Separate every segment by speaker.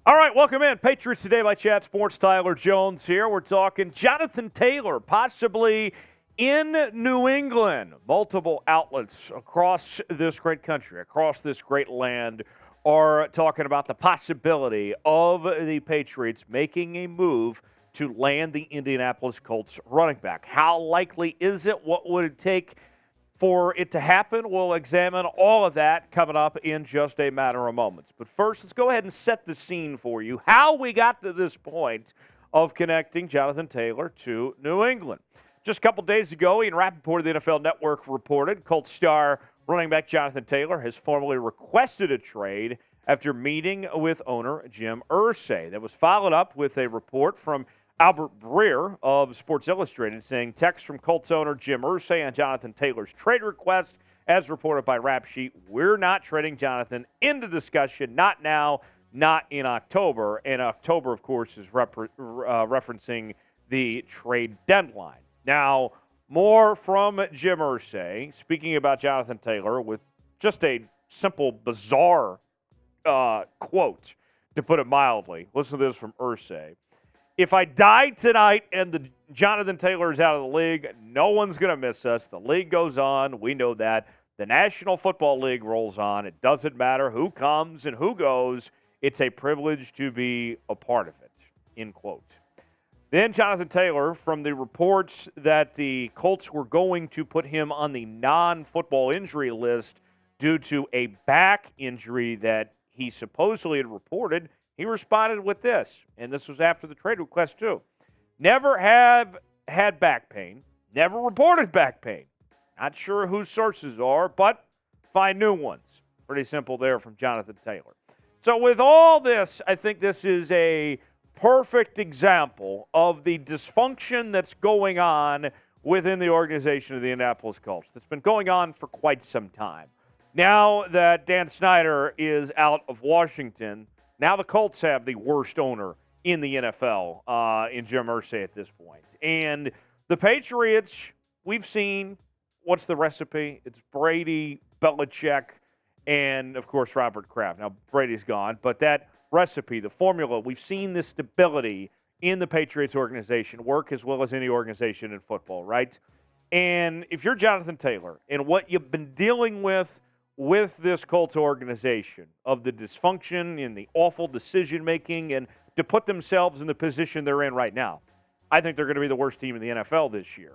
Speaker 1: All right, welcome in. Patriots Today by Chat Sports. Tyler Jones here. We're talking Jonathan Taylor, possibly in New England. Multiple outlets across this great country, across this great land, are talking about the possibility of the Patriots making a move to land the Indianapolis Colts running back. How likely is it? What would it take for it to happen? We'll examine all of that coming up in just a matter of moments. But first, let's go ahead and set the scene for you, how we got to this point of connecting Jonathan Taylor to New England. Just a couple days ago, Ian Rappaport of the NFL Network reported Colts star running back Jonathan Taylor has formally requested a trade after meeting with owner Jim Irsay. That was followed up with a report from Albert Breer of Sports Illustrated saying text from Colts owner Jim Irsay on Jonathan Taylor's trade request. As reported by Rap Sheet, we're not trading Jonathan into discussion, not now, not in October. And October, of course, is referencing the trade deadline. Now, more from Jim Irsay, speaking about Jonathan Taylor with just a simple, bizarre quote, to put it mildly. Listen to this from Irsay. If I die tonight and the Jonathan Taylor is out of the league, no one's going to miss us. The league goes on. We know that. The National Football League rolls on. It doesn't matter who comes and who goes. It's a privilege to be a part of it, end quote. Then Jonathan Taylor, from the reports that the Colts were going to put him on the non-football injury list due to a back injury that he supposedly had reported, he responded with this, and this was after the trade request too. Never have had back pain, never reported back pain. Not sure whose sources are, but find new ones. Pretty simple there from Jonathan Taylor. So with all this, I think this is a perfect example of the dysfunction that's going on within the organization of the Indianapolis Colts. That's been going on for quite some time. Now that Dan Snyder is out of Washington, now the Colts have the worst owner in the NFL in Jim Irsay at this point. And the Patriots, we've seen what's the recipe. It's Brady, Belichick, and, of course, Robert Kraft. Now, Brady's gone, but that recipe, the formula, we've seen this stability in the Patriots organization work as well as any organization in football, right? And if you're Jonathan Taylor and what you've been dealing with this Colts organization of the dysfunction and the awful decision-making and to put themselves in the position they're in right now, I think they're going to be the worst team in the NFL this year.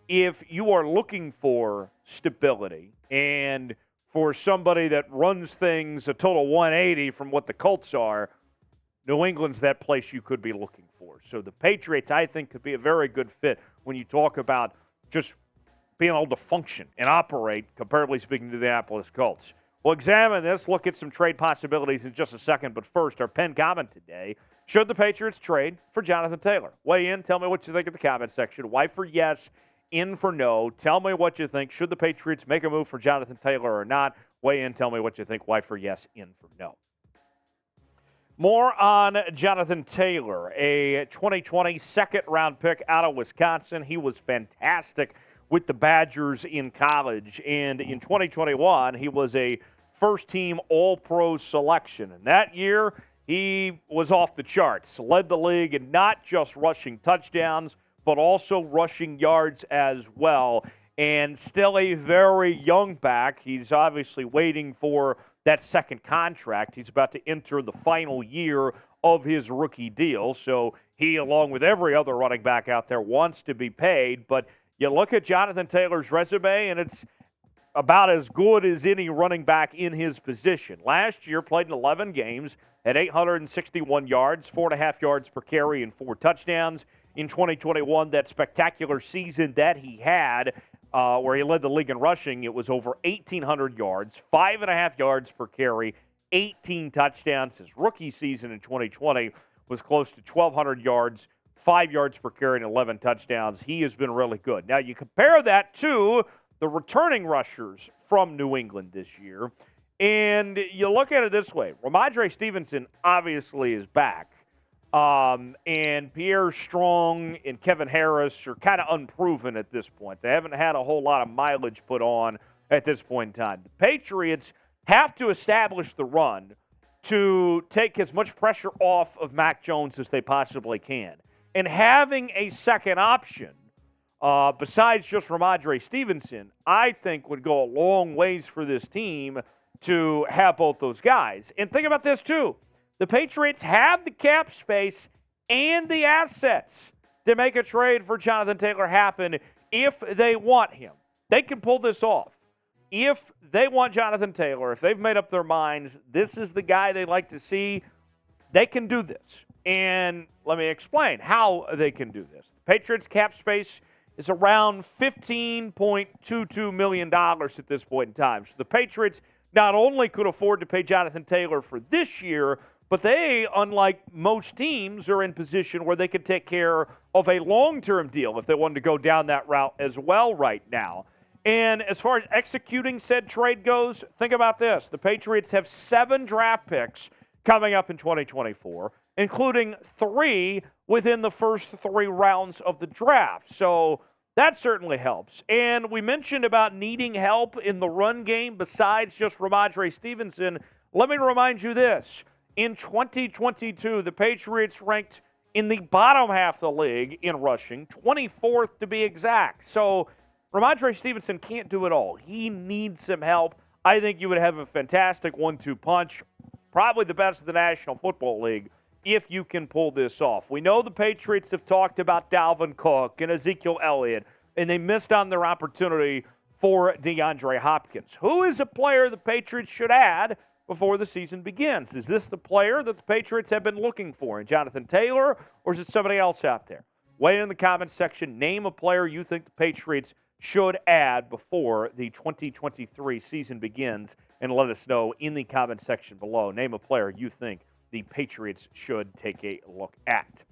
Speaker 1: If you are looking for stability and for somebody that runs things a total 180 from what the Colts are, New England's that place you could be looking for. So the Patriots, I think, could be a very good fit when you talk about just being able to function and operate, comparably speaking, to the Indianapolis Colts. We'll examine this, look at some trade possibilities in just a second, but first, our pinned comment today. Should the Patriots trade for Jonathan Taylor? Weigh in, tell me what you think in the comment section. Y for yes, in for no. Tell me what you think. Should the Patriots make a move for Jonathan Taylor or not? Weigh in, tell me what you think. Y for yes, in for no. More on Jonathan Taylor, a 2020 second-round pick out of Wisconsin. He was fantastic with the Badgers in college. And in 2021, he was a first-team All-Pro selection. And that year, he was off the charts, led the league in not just rushing touchdowns, but also rushing yards as well. And still a very young back. He's obviously waiting for that second contract. He's about to enter the final year of his rookie deal. So he, along with every other running back out there, wants to be paid. But you look at Jonathan Taylor's resume, and it's about as good as any running back in his position. Last year, played in 11 games, had 861 yards, 4.5 yards per carry, and 4 touchdowns. In 2021, that spectacular season that he had, where he led the league in rushing, it was over 1,800 yards, 5.5 yards per carry, 18 touchdowns. His rookie season in 2020 was close to 1,200 yards, 5 yards per carry, and 11 touchdowns. He has been really good. Now, you compare that to the returning rushers from New England this year, and you look at it this way. Rhamondre Stevenson obviously is back. And Pierre Strong and Kevin Harris are kind of unproven at this point. They haven't had a whole lot of mileage put on at this point in time. The Patriots have to establish the run to take as much pressure off of Mac Jones as they possibly can. And having a second option, besides just Rhamondre Stevenson, I think would go a long ways for this team to have both those guys. And think about this, too. The Patriots have the cap space and the assets to make a trade for Jonathan Taylor happen if they want him. They can pull this off. If they want Jonathan Taylor, if they've made up their minds, this is the guy they like to see, they can do this. And let me explain how they can do this. The Patriots' cap space is around $15.22 million at this point in time. So the Patriots not only could afford to pay Jonathan Taylor for this year, but they, unlike most teams, are in position where they could take care of a long-term deal if they wanted to go down that route as well right now. And as far as executing said trade goes, think about this. The Patriots have 7 draft picks coming up in 2024, including 3 within the first 3 rounds of the draft. So that certainly helps. And we mentioned about needing help in the run game besides just Rhamondre Stevenson. Let me remind you this. In 2022, the Patriots ranked in the bottom half of the league in rushing, 24th to be exact. So Rhamondre Stevenson can't do it all. He needs some help. I think you would have a fantastic 1-2 punch, probably the best of the National Football League, if you can pull this off. We know the Patriots have talked about Dalvin Cook and Ezekiel Elliott, and they missed on their opportunity for DeAndre Hopkins. Who is a player the Patriots should add before the season begins? Is this the player that the Patriots have been looking for in Jonathan Taylor, or is it somebody else out there? Weigh in the comments section. Name a player you think the Patriots should add before the 2023 season begins, and let us know in the comments section below. Name a player you think the Patriots should take a look at.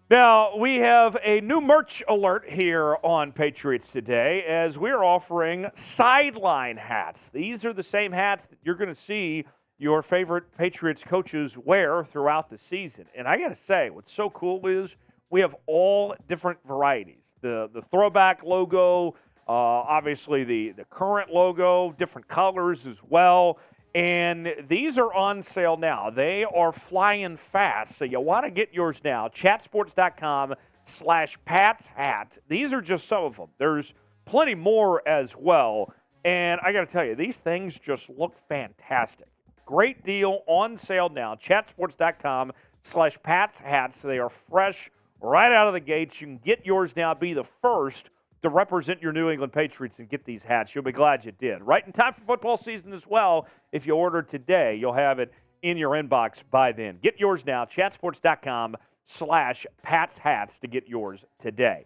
Speaker 1: Now, we have a new merch alert here on Patriots Today as we're offering sideline hats. These are the same hats that you're going to see your favorite Patriots coaches wear throughout the season. And I got to say, what's so cool is we have all different varieties. The throwback logo, obviously the current logo, different colors as well. And these are on sale now. They are flying fast, so you want to get yours now. chatsports.com/PatsHat. These are just some of them. There's plenty more as well. And I got to tell you, these things just look fantastic. Great deal on sale now. chatsports.com/PatsHats. They are fresh right out of the gates. You can get yours now. Be the first to represent your New England Patriots and get these hats. You'll be glad you did. Right in time for football season as well. If you order today, you'll have it in your inbox by then. Get yours now. chatsports.com/PatsHats to get yours today.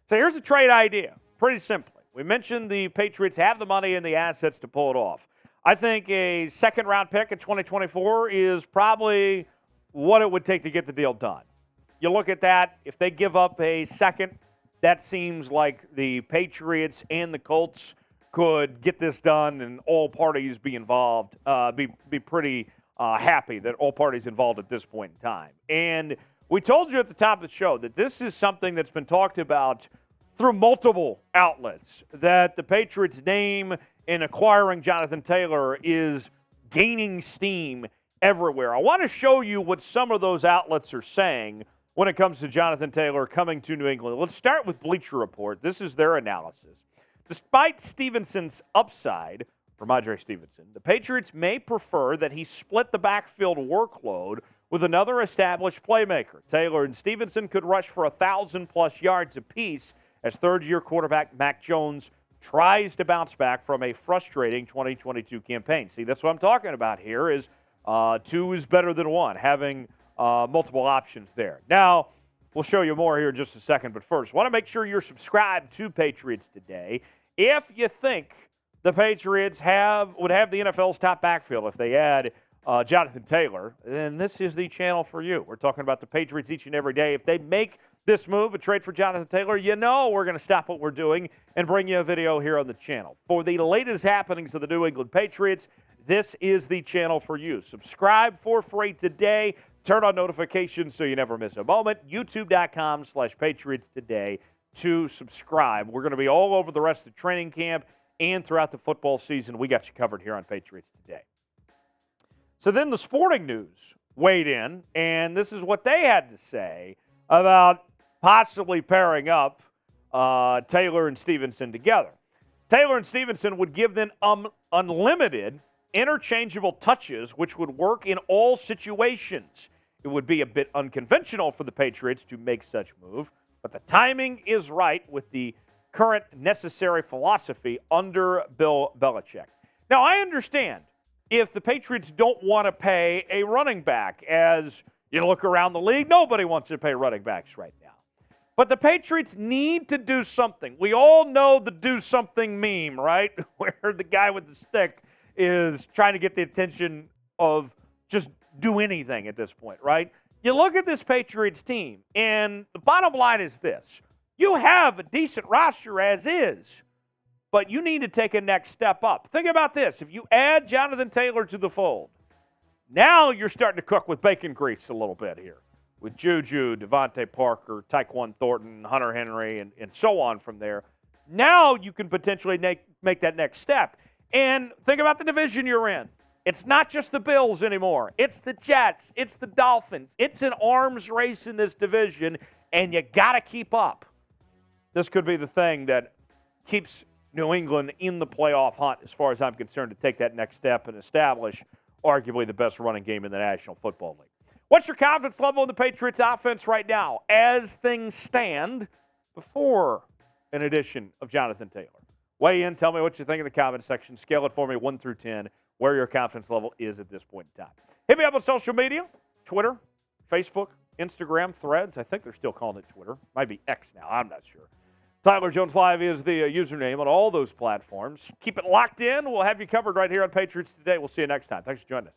Speaker 1: So here's a trade idea. Pretty simply. We mentioned the Patriots have the money and the assets to pull it off. I think a second-round pick in 2024 is probably what it would take to get the deal done. You look at that. If they give up a second, that seems like the Patriots and the Colts could get this done and all parties be involved, be pretty happy that all parties involved at this point in time. And we told you at the top of the show that this is something that's been talked about through multiple outlets, that the Patriots' name in acquiring Jonathan Taylor is gaining steam everywhere. I want to show you what some of those outlets are saying when it comes to Jonathan Taylor coming to New England. Let's start with Bleacher Report. This is their analysis. Despite Stevenson's upside, Rhamondre Stevenson, the Patriots may prefer that he split the backfield workload with another established playmaker. Taylor and Stevenson could rush for 1,000-plus yards apiece as third-year quarterback Mac Jones tries to bounce back from a frustrating 2022 campaign. See, that's what I'm talking about here is 2 is better than 1, having multiple options there. Now, we'll show you more here in just a second, but first, want to make sure you're subscribed to Patriots Today. If you think the Patriots would have the NFL's top backfield if they add Jonathan Taylor, then this is the channel for you. We're talking about the Patriots each and every day. If they make this move, a trade for Jonathan Taylor, you know we're going to stop what we're doing and bring you a video here on the channel. For the latest happenings of the New England Patriots, this is the channel for you. Subscribe for free today. Turn on notifications so you never miss a moment. YouTube.com/Patriots Today to subscribe. We're going to be all over the rest of the training camp and throughout the football season. We got you covered here on Patriots Today. So then the Sporting News weighed in, and this is what they had to say about possibly pairing up Taylor and Stevenson together. Taylor and Stevenson would give them unlimited interchangeable touches, which would work in all situations. It would be a bit unconventional for the Patriots to make such move, but the timing is right with the current necessary philosophy under Bill Belichick. Now, I understand if the Patriots don't want to pay a running back. As you look around the league, nobody wants to pay running backs right now. But the Patriots need to do something. We all know the do something meme, right? Where the guy with the stick is trying to get the attention of just do anything at this point, right? You look at this Patriots team, and the bottom line is this. You have a decent roster as is, but you need to take a next step up. Think about this. If you add Jonathan Taylor to the fold, now you're starting to cook with bacon grease a little bit here with Juju, Devontae Parker, Tyquan Thornton, Hunter Henry, and so on from there. Now you can potentially make that next step. And think about the division you're in. It's not just the Bills anymore. It's the Jets. It's the Dolphins. It's an arms race in this division, and you got to keep up. This could be the thing that keeps New England in the playoff hunt, as far as I'm concerned, to take that next step and establish arguably the best running game in the National Football League. What's your confidence level in the Patriots offense right now as things stand before an addition of Jonathan Taylor? Weigh in. Tell me what you think in the comment section. Scale it for me 1 through 10, where your confidence level is at this point in time. Hit me up on social media, Twitter, Facebook, Instagram, Threads. I think they're still calling it Twitter. Might be X now. I'm not sure. Tyler Jones Live is the username on all those platforms. Keep it locked in. We'll have you covered right here on Patriots Today. We'll see you next time. Thanks for joining us.